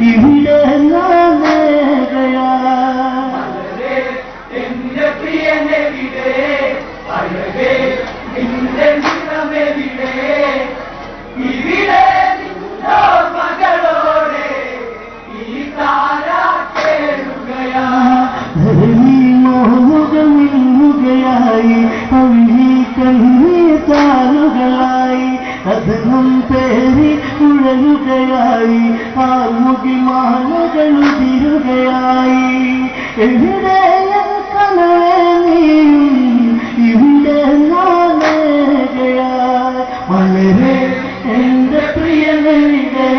ഇവിടെ നാനേകയാ എന്റെ പ്രിയനെവിടെ അഴകേ നിന്റെ നിറമെവിടെ ഇവിടെ നിന്നോ മകളോടെ ഈ താര കേടുകയാ മോഹമിന്നുകയായി അവിളി കണ്ണീ താലുകളായി കഥനം പേരി ഉഴലുകയായി ആർമുഖി മാലകളുതിരുകയായി എവിടെ കനവേ നീയും ഇവിടെ നാനേകയായി വളരെ എന്റെ പ്രിയനെവിടെ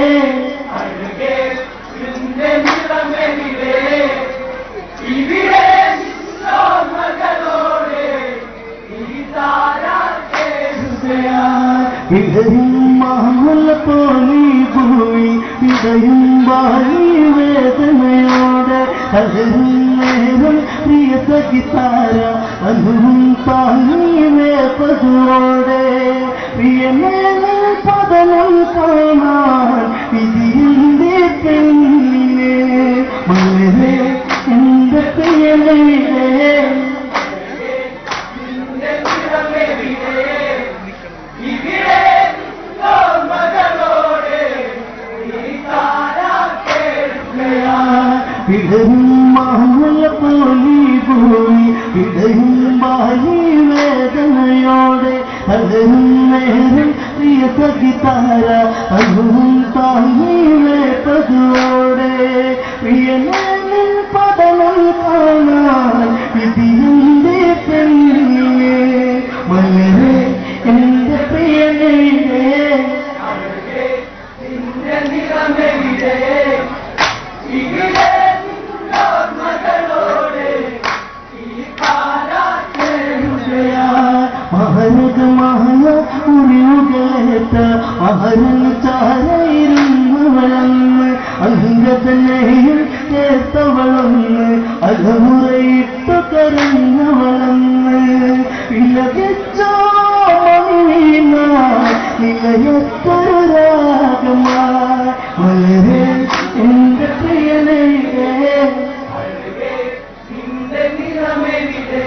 അഴകേ നിന്റെ നിറമെവിടെ ഇവിടെ നിന്നോ മകളോടെ ഈ താര കേടുകയാ ഇടയും മാമല പോലി പോയി ഇടയും വായി വേദനയോടെ അലരും നേരം പ്രിയ സഖിതാര അനുവും താങ്ങി വേപ്പതോടെ പ്രിയമേനെ പതനം കാണാൻ വിധിയുടെ പെണ്ണിനെ വളരെ എന്റെ പ്രിയനെവിടെ നിന്റെ നിറമെവിടെ ഇവിടെ നിന്നോ മകളോടെ ഈ താര കേടുകയാ ഇടയും മാമല പോലി പോയി ഇടയും ബാലി വേദനയോടെ അലരും നേരം പ്രിയ സഖിതാര അനുവും താങ്ങി വേപ്പതോടെ പ്രിയനേനിൻ പതനം കാണാൻ വിധിയുടെ പെണ്ണിനെ വളരെ എന്റെ പ്രിയനെവിടെ അഴകേ നിന്റെ നിറമെവിടെ ഇവിടെ നിന്നോ മകളോടെ ഈ താര കേടുകയാ മഹനകമായ ഉറിവുകളേറ്റ മഹരൻ ചാരയിരുന്നവളന്ന് അംഗതനെയും ചേർത്തവളന്ന് അലമുറയിട്ടു കരഞ്ഞവളന്ന് വിലപിച്ചോ മണിവീണ നിലയത്തൊരു രാഗമാ വളരെ എന്റെ പ്രിയനെവിടെ അഴകേ നിന്റെ നിറമെവിടെ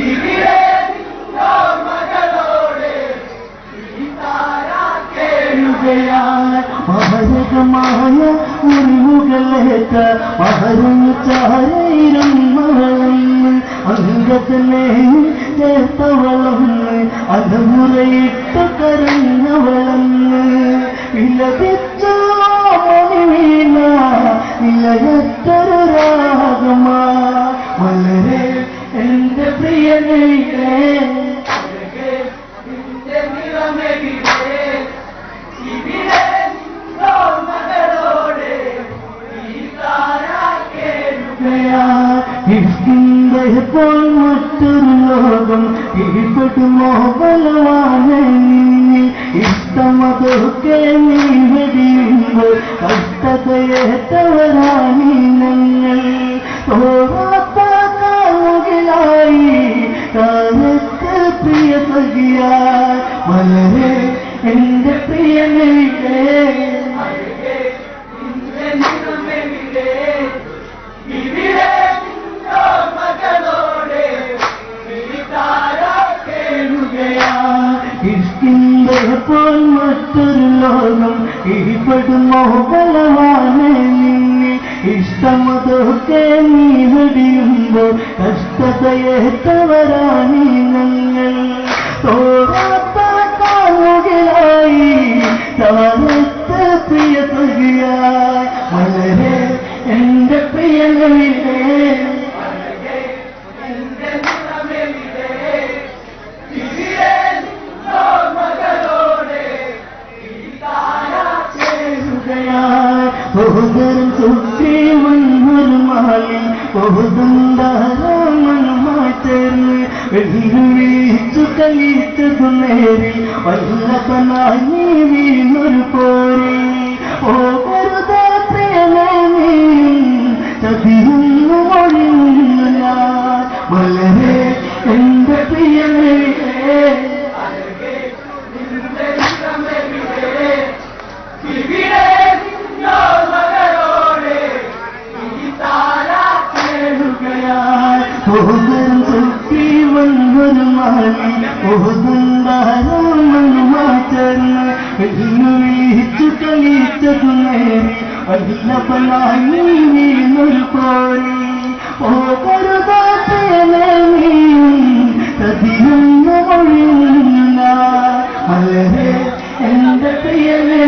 ഇവിടെ നിന്നോ മകളോടെ ഈ താര കേടുകയാ മഹരകമായ ഉറിവുകളേറ്റ മഹരം ചാരയിരുന്നവളന്ന് അംഗതനെയും ചേർത്തവളന്ന് അലമുറയിട്ട് കരഞ്ഞവളന്ന് വിലപിച്ചോ മണിവീണ നിലയത്തൊരു രാഗമാ വളരെ എന്റെ പ്രിയനെവിടെ അഴകേ നിന്റെ നിറമെവിടെ ഇവിടെ നിന്നോ മകളോടെ ഈ താര കേടുകയാ ഇഷ്ടപ്പോൾ മറ്റൊരു ലോകം ഇഷ്ടമോ ബലവാനെ ഇഷ്ടമതൊക്കെ നീ വെടിയുമ്പോൾ കഷ്ടതയേറ്റവരാണി ഞങ്ങൾ തോറാത്ത കാലുകളായി കാലത്ത് പ്രിയ സഖിയായി വളരെ എന്റെ പ്രിയനെവിടെ അഴകേ നിന്റെ നിറമെവിടെ ഇവിടെ നിന്നോ മകളോടെ ഈ താര കേടുകയാ ഇഷ്ടപ്പോൾ മറ്റൊരു ലോകം ഇഷ്ടമോ ബലവാനെ ഇഷ്ടമതൊക്കെ നീ വെടിയുമ്പോൾ കഷ്ടതയേറ്റവരാണി ഞങ്ങൾ തോറാത്ത കാലുകളായി കാലത്ത് പ്രിയ സഖിയായി വളരെ എന്റെ പ്രിയനെവിടെ അഴകേ നിന്റെ നിറമെവിടെ ഇവിടെ നിന്നോ മകളോടെ ഈ താര കേടുകയാ ബഹുദരം സുഖി മണ്ണൊരു മാലിൽ ബഹുദന്താരാമനുമായി ചേർന്ന് വെല്ലുവിളിച്ചു കളിച്ചതു നേരി വല്ലപ്പനായി നീ വീണൊരു പോരി പോകരുതേ പ്രിയനേ നീ ചതിയുന്നു ഒഴിയുന്നു ഞാൻ വളരെ എന്റെ പ്രിയനെവിടെ അഴകേ നിന്റെ നിറമെവിടെ ഇവിടെ നിന്നോ ചേർന്ന് വിളിച്ചു കളിച്ചതു നേരി വല്ലപ്പനായി നീ വീണൊരു പോരി പോകരുതാത്തനെ നീയും ചതിയൊന്നു ഒഴിഞ്ഞ മലരെ എന്റെ പ്രിയനേ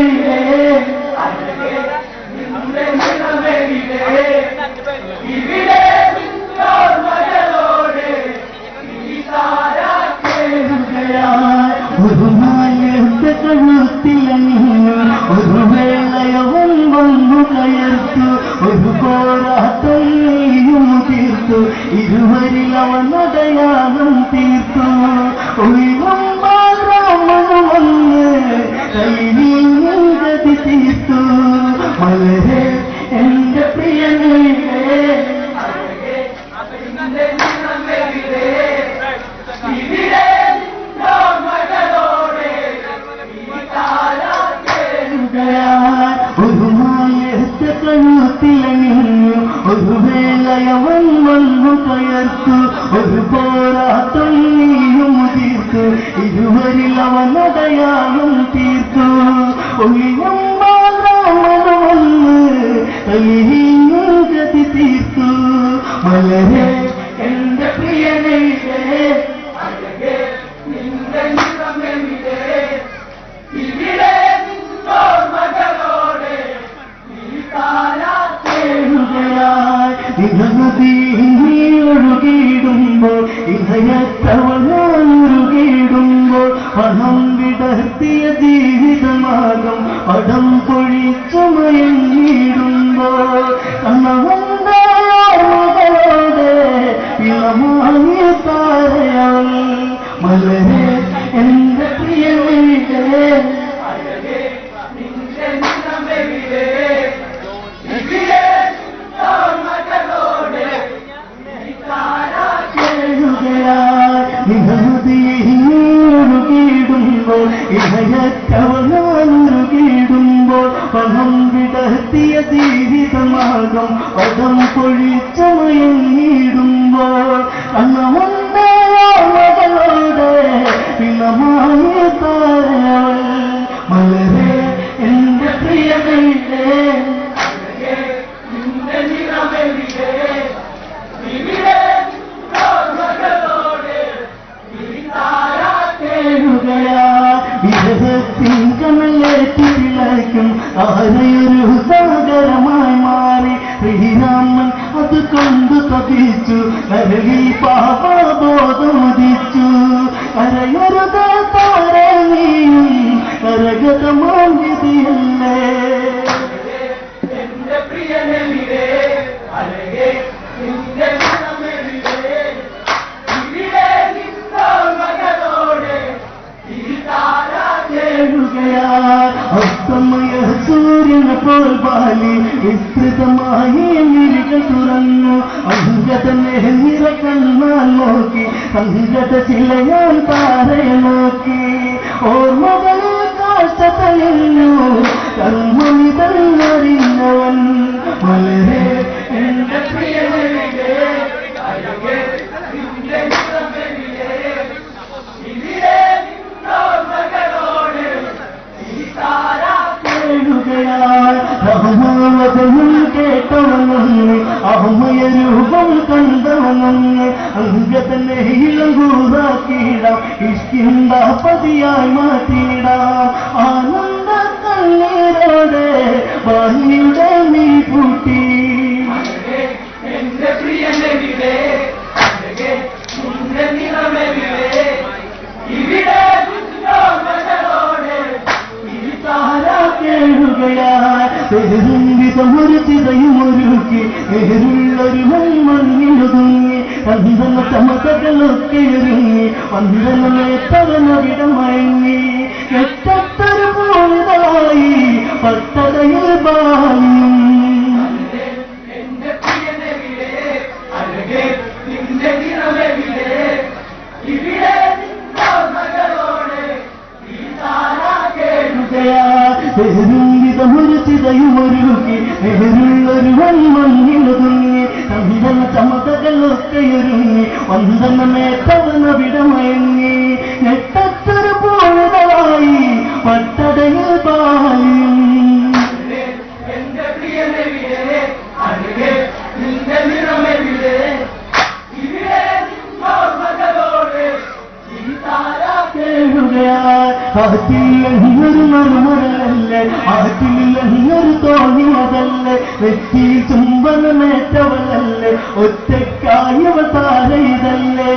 ഒരു നാലത്തെ കഴുത്തിലണിഞ്ഞു ഒരു വേളയവൻ വന്നു കയർത്തു ഒരു പോരാട്ടം നീയും തീർത്തു ഇരുവരിൽ അവൻ അടയാളം തീർത്തു ഒഴിവും രാമനും വന്ന് കൈവിൽ ഗതി തീർത്തു മലരെ എന്റെ പ്രിയനേ ഒരു മായത്തെ കഴുത്തിലണിഞ്ഞു ഒരു വേളയവൻ വന്നു കയർത്തു ഒരു പോരാട്ടം നീയും തീർത്തു ഇരുവരിൽ അവൻ അടയാളം തീർത്തു ഒഴിവും രാമനും വന്ന് കൈവിൽ ഗതി തീർത്തു മലരെ എന്റെ പ്രിയനേ ഒഴുകിയിടുമ്പോൾ ഇഹയത്തവനൊഴുകിയിടുമ്പോൾ പണം വിടർത്തിയ ജീവിതമാകും പടം പൊഴിച്ചുമയങ്ങിടുമ്പോൾ കണ്ണവന്തോടെ ഇളമായ താരയാൽ മലരെ എന്റെ പ്രിയനേ ഒഴുകിയിടുമ്പോൾ ഇഹയത്തവനൊഴുകിയിടുമ്പോൾ പണം വിടർത്തിയ ജീവിതമാകും പദം പൊഴിച്ചമയങ്ങിടുമ്പോൾ കണ്ണവന്തോടെ പിണമായ താരയാൽ മലരെ എന്റെ പ്രിയനേ ിളയ്ക്കും ആരെയൊരു സാഗരമായി മാറി ശ്രീരാമൻ അത് കൊണ്ടു തപിച്ചു കരകിൽ പാപബോധമുദിച്ചു കരയൊരു താരെ നീയും കരഗതമാൻ വിധിയല്ലേ എന്റെ പ്രിയനേ അസ്തമയ സൂര്യനെ പോൽ ബാലി വിസ്തൃതമായി മിഴികൾ തുറന്നു അങ്കതനെ നിറകണ്ണാൻ നോക്കി സങ്കട ചിലയാൻ താരയെ നോക്കി ഓർമ്മകളിൽ കാഴ്ച തലഞ്ഞു കർമ്മമിതറിഞ്ഞവൻ മലരെ എന്റെ പ്രിയനേ കേട്ടവനൊന്ന് അഹമ്മയ രൂപം കണ്ടവനൊന്ന് അങ്കതന്നെ ഇളങ്കൂറാക്കിയിടാം ഇഷ്കിന്ത പതിയായി മാറ്റിയിടാം ആനന്ദ കണ്ണീരോടെ വാണിയുടെ നീ പൂട്ടി എന്റെ പ്രിയനേ ഇവിടെ ഒരു ചിതയുമൊരുക്കി നേരുള്ളൊരു മണ്ണിലൊതുങ്ങി വന്ദന ചമതകളൊക്കെ ഒരുങ്ങി വന്ദനമേത്തവനവിടമയങ്ങി എട്ടൊരു പോയതായി പട്ടതയിൽ ബാലിയും ഒരു ചിതയുമൊരു ഒരുക്കി നേരുള്ളൊരു വന്മങ്ങിലൊതുങ്ങി ചന്ദന ചമതകളൊക്കെയൊരുങ്ങി വന്ദനമേറ്റവനവിടമയങ്ങി ഞെട്ടത്തൊരു പോയതായി പട്ടടയിൽ ബാലിയും എന്റെ പ്രിയനെവിടെ അഴകേ നിന്റെ നിറമെവിടെ ഇവിടെ നിന്നോർമ്മകളോടെ ആറ്റില്ലെന്നൊരു മറുമറലല്ലേ ആറ്റില്ലെന്നൊരു തോന്നിയതല്ലേ നെറ്റിയിൽ ചുംബനമേറ്റവളല്ലേ ഒറ്റക്കായവ താരയിതല്ലേ